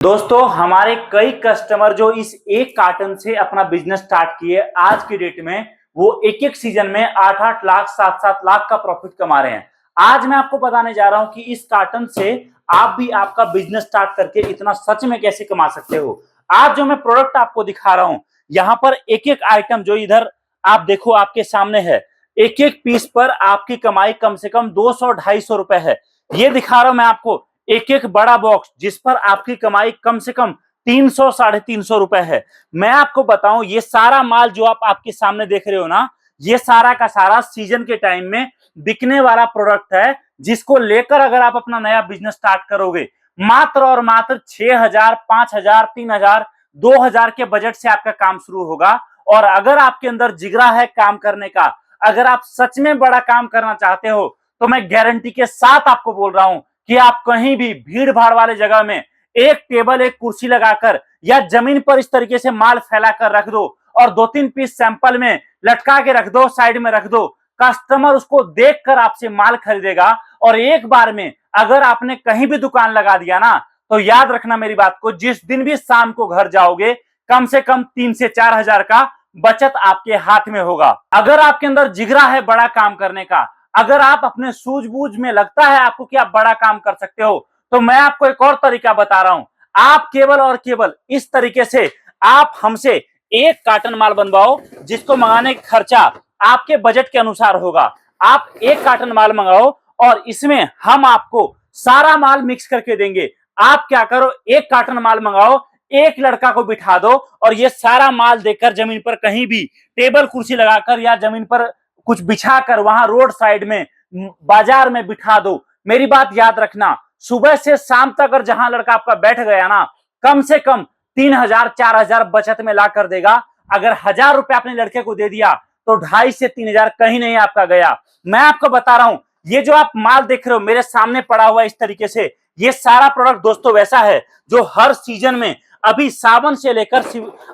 दोस्तों हमारे कई कस्टमर जो इस एक कार्टन से अपना बिजनेस स्टार्ट किए, आज की डेट में वो एक एक सीजन में 8-8 लाख 7-7 लाख का प्रॉफिट कमा रहे हैं। आज मैं आपको बताने जा रहा हूं कि इस कार्टन से आप भी आपका बिजनेस स्टार्ट करके इतना सच में कैसे कमा सकते हो। आज जो मैं प्रोडक्ट आपको दिखा रहा हूं, यहाँ पर एक एक आइटम जो इधर आप देखो आपके सामने है, एक एक पीस पर आपकी कमाई कम से कम 200-250 रुपए है। ये दिखा रहा हूं मैं आपको एक एक बड़ा बॉक्स जिस पर आपकी कमाई कम से कम 300-350 रुपए है। मैं आपको बताऊं, ये सारा माल जो आप आपके सामने देख रहे हो ना, ये सारा का सारा सीजन के टाइम में बिकने वाला प्रोडक्ट है, जिसको लेकर अगर आप अपना नया बिजनेस स्टार्ट करोगे, मात्र और मात्र 6,000, 5,000, 3,000, 2,000 के बजट से आपका काम शुरू होगा। और अगर आपके अंदर जिगरा है काम करने का, अगर आप सच में बड़ा काम करना चाहते हो, तो मैं गारंटी के साथ आपको बोल रहा हूं कि आप कहीं भी भीड़ भाड़ वाले जगह में एक टेबल एक कुर्सी लगाकर या जमीन पर इस तरीके से माल फैलाकर रख दो और 2-3 पीस सैंपल में लटका के रख दो, साइड में रख दो। कस्टमर उसको देखकर आपसे माल खरीदेगा। और एक बार में अगर आपने कहीं भी दुकान लगा दिया ना, तो याद रखना मेरी बात को, जिस दिन भी शाम को घर जाओगे, कम से कम 3 से 4 हजार का बचत आपके हाथ में होगा। अगर आपके अंदर जिगरा है बड़ा काम करने का, अगर आप अपने सूझबूझ में लगता है आपको कि आप बड़ा काम कर सकते हो, तो मैं आपको एक और तरीका बता रहा हूं। आप केवल और केवल इस तरीके से आप हमसे एक कार्टन माल बनवाओ, जिसको मंगाने का खर्चा आपके बजट के अनुसार होगा। आप एक कार्टन माल मंगाओ और इसमें हम आपको सारा माल मिक्स करके देंगे। आप क्या करो, एक कार्टन माल मंगाओ, एक लड़का को बिठा दो और ये सारा माल देकर जमीन पर कहीं भी टेबल कुर्सी लगाकर या जमीन पर कुछ बिछाकर वहां रोड साइड में बाजार में बिठा दो। मेरी बात याद रखना, सुबह से शाम तक अगर जहां लड़का आपका बैठ गया ना, कम से कम 3,000-4,000 बचत में ला कर देगा। अगर 1,000 रुपए अपने लड़के को दे दिया तो 2,500 से 3,000 कहीं नहीं आपका गया। मैं आपको बता रहा हूं, ये जो आप माल देख रहे हो मेरे सामने पड़ा हुआ इस तरीके से, ये सारा प्रोडक्ट दोस्तों वैसा है जो हर सीजन में, अभी सावन से लेकर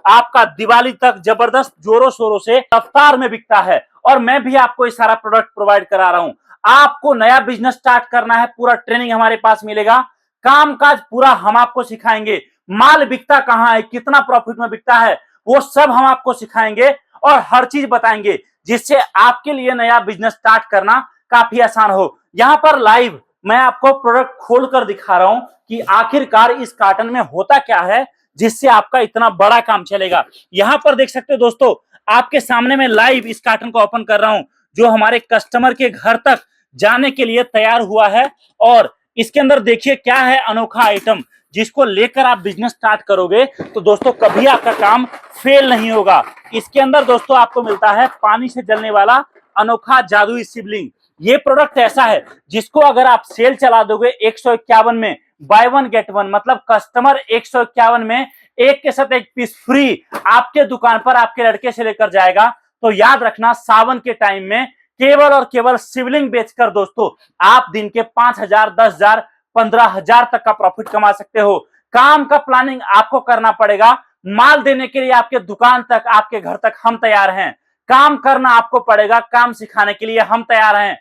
आपका दिवाली तक जबरदस्त जोरों शोरों से रफ्तार में बिकता है। और मैं भी आपको ये सारा प्रोडक्ट प्रोवाइड करा रहा हूं। आपको नया बिजनेस स्टार्ट करना है, पूरा ट्रेनिंग हमारे पास मिलेगा, कामकाज पूरा हम आपको सिखाएंगे। माल बिकता कहां है, कितना प्रॉफिट में बिकता है, वो सब हम आपको सिखाएंगे और हर चीज बताएंगे, जिससे आपके लिए नया बिजनेस स्टार्ट करना काफी आसान हो। यहां पर लाइव मैं आपको प्रोडक्ट खोलकर दिखा रहा हूं कि आखिरकार इस कार्टन में होता क्या है, जिससे आपका इतना बड़ा काम चलेगा। यहां पर देख सकते हो दोस्तों, आपके सामने मैं लाइव इस कार्टन को ओपन कर रहा हूं, जो हमारे कस्टमर के घर तक जाने के लिए तैयार हुआ है। और इसके अंदर देखिए क्या है, अनोखा आइटम, जिसको लेकर आप बिजनेस स्टार्ट करोगे तो दोस्तों कभी आपका काम फेल नहीं होगा। इसके अंदर दोस्तों आपको मिलता है पानी से जलने वाला अनोखा जादुई शिवलिंग। ये प्रोडक्ट ऐसा है जिसको अगर आप सेल चला दोगे 151 में, बाय वन गेट वन, मतलब कस्टमर 151 में एक के साथ एक पीस फ्री आपके दुकान पर आपके लड़के से लेकर जाएगा। तो याद रखना, सावन के टाइम में केवल और केवल शिवलिंग बेचकर दोस्तों आप दिन के 5,000, 10,000, 15,000 तक का प्रॉफिट कमा सकते हो। काम का प्लानिंग आपको करना पड़ेगा, माल देने के लिए आपके दुकान तक, आपके घर तक हम तैयार हैं। काम करना आपको पड़ेगा, काम सिखाने के लिए हम तैयार हैं।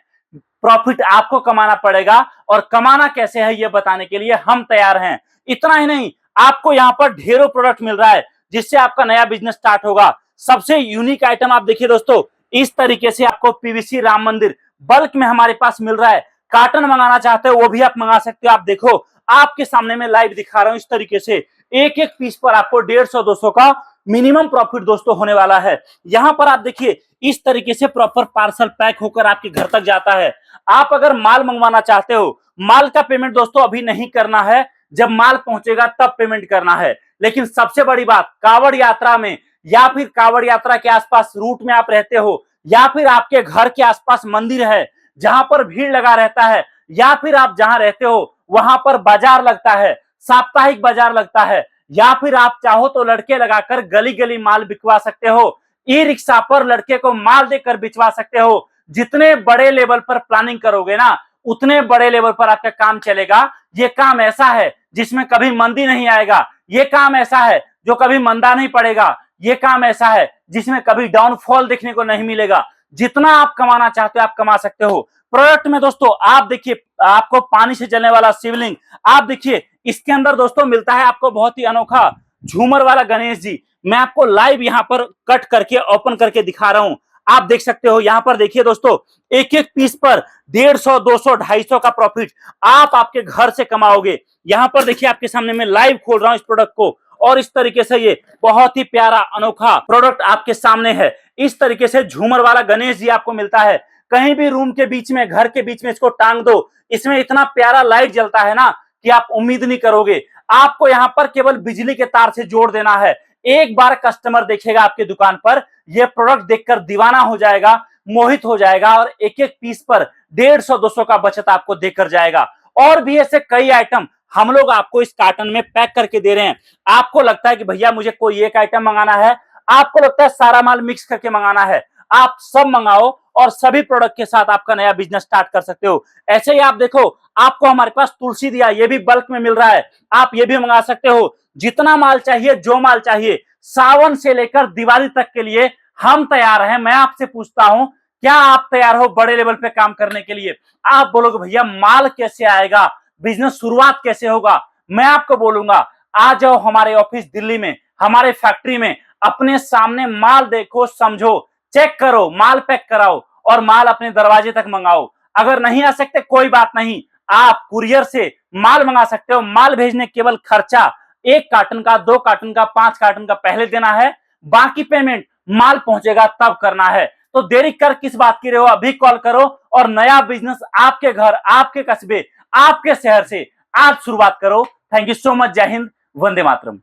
प्रॉफिट आपको कमाना पड़ेगा और कमाना कैसे है ये बताने के लिए हम तैयार हैं। इतना ही नहीं, आपको यहाँ पर ढेरों प्रोडक्ट मिल रहा है जिससे आपका नया बिजनेस स्टार्ट होगा। सबसे यूनिक आइटम आप देखिए दोस्तों, इस तरीके से आपको पीवीसी राम मंदिर बल्क में हमारे पास मिल रहा है। कार्टन मंगाना चाहते हो वो भी आप मंगा सकते हो। आप देखो, आपके सामने में लाइव दिखा रहा हूं, इस तरीके से एक एक पीस पर आपको 150-200 का मिनिमम प्रॉफिट दोस्तों होने वाला है। यहां पर आप देखिए इस तरीके से प्रॉपर पार्सल पैक होकर आपके घर तक जाता है। आप अगर माल मंगवाना चाहते हो, माल का पेमेंट दोस्तों अभी नहीं करना है, जब माल पहुंचेगा तब पेमेंट करना है। लेकिन सबसे बड़ी बात, कावड़ यात्रा में या फिर कावड़ यात्रा के आसपास रूट में आप रहते हो, या फिर आपके घर के आसपास मंदिर है जहां पर भीड़ लगा रहता है, या फिर आप जहां रहते हो वहां पर बाजार लगता है, साप्ताहिक बाजार लगता है, या फिर आप चाहो तो लड़के लगाकर गली गली माल बिकवा सकते हो, ई रिक्शा पर लड़के को माल देकर बिचवा सकते हो। जितने बड़े लेवल पर प्लानिंग करोगे ना, उतने बड़े लेवल पर आपका काम चलेगा। ये काम ऐसा है जिसमें कभी मंदी नहीं आएगा, ये काम ऐसा है जो कभी मंदा नहीं पड़ेगा, ये काम ऐसा है जिसमें कभी डाउनफॉल देखने को नहीं मिलेगा। जितना आप कमाना चाहते हो आप कमा सकते हो। प्रोडक्ट में दोस्तों आप देखिए, आपको पानी से जलने वाला शिवलिंग, आप देखिए इसके अंदर दोस्तों मिलता है आपको बहुत ही अनोखा झूमर वाला गणेश जी। मैं आपको लाइव यहां पर कट करके ओपन करके दिखा रहा हूं। आप देख सकते हो यहां पर, देखिए दोस्तों, एक एक पीस पर 150, 200, 250 का प्रॉफिट आप आपके घर से कमाओगे। यहां पर देखिए आपके सामने मैं लाइव खोल रहा हूं इस प्रोडक्ट को, और इस तरीके से ये बहुत ही प्यारा अनोखा प्रोडक्ट आपके सामने है। इस तरीके से झूमर वाला गणेश जी आपको मिलता है। कहीं भी रूम के बीच में, घर के बीच में इसको टांग दो, इसमें इतना प्यारा लाइट जलता है ना कि आप उम्मीद नहीं करोगे। आपको यहां पर केवल बिजली के तार से जोड़ देना है। एक बार कस्टमर देखेगा आपकी दुकान पर, यह प्रोडक्ट देखकर दीवाना हो जाएगा, मोहित हो जाएगा, और एक एक पीस पर 150, 200 का बचत आपको देकर जाएगा। और भी ऐसे कई आइटम हम लोग आपको इस कार्टन में पैक करके दे रहे हैं। आपको लगता है कि भैया मुझे कोई एक आइटम मंगाना है, आपको लगता है सारा माल मिक्स करके मंगाना है, आप सब मंगाओ और सभी प्रोडक्ट के साथ आपका नया बिजनेस स्टार्ट कर सकते हो। ऐसे ही आप देखो, आपको हमारे पास तुलसी दिया, ये भी बल्क में मिल रहा है, आप ये भी मंगा सकते हो। जितना माल चाहिए, जो माल चाहिए, सावन से लेकर दिवाली तक के लिए हम तैयार हैं। मैं आपसे पूछता हूं, क्या आप तैयार हो बड़े लेवल पे काम करने के लिए? आप बोलोगे भैया माल कैसे आएगा, बिजनेस शुरुआत कैसे होगा? मैं आपको बोलूंगा, आ जाओ हमारे ऑफिस दिल्ली में, हमारे फैक्ट्री में, अपने सामने माल देखो, समझो, चेक करो, माल पैक कराओ और माल अपने दरवाजे तक मंगाओ। अगर नहीं आ सकते कोई बात नहीं, आप कुरियर से माल मंगा सकते हो। माल भेजने केवल खर्चा 1 कार्टन का, 2 कार्टन का, 5 कार्टन का पहले देना है, बाकी पेमेंट माल पहुंचेगा तब करना है। तो देरी कर किस बात की रहे हो, अभी कॉल करो और नया बिजनेस आपके घर, आपके कस्बे, आपके शहर से आज शुरुआत करो। Thank you so much. जय हिंद, वंदे मातरम।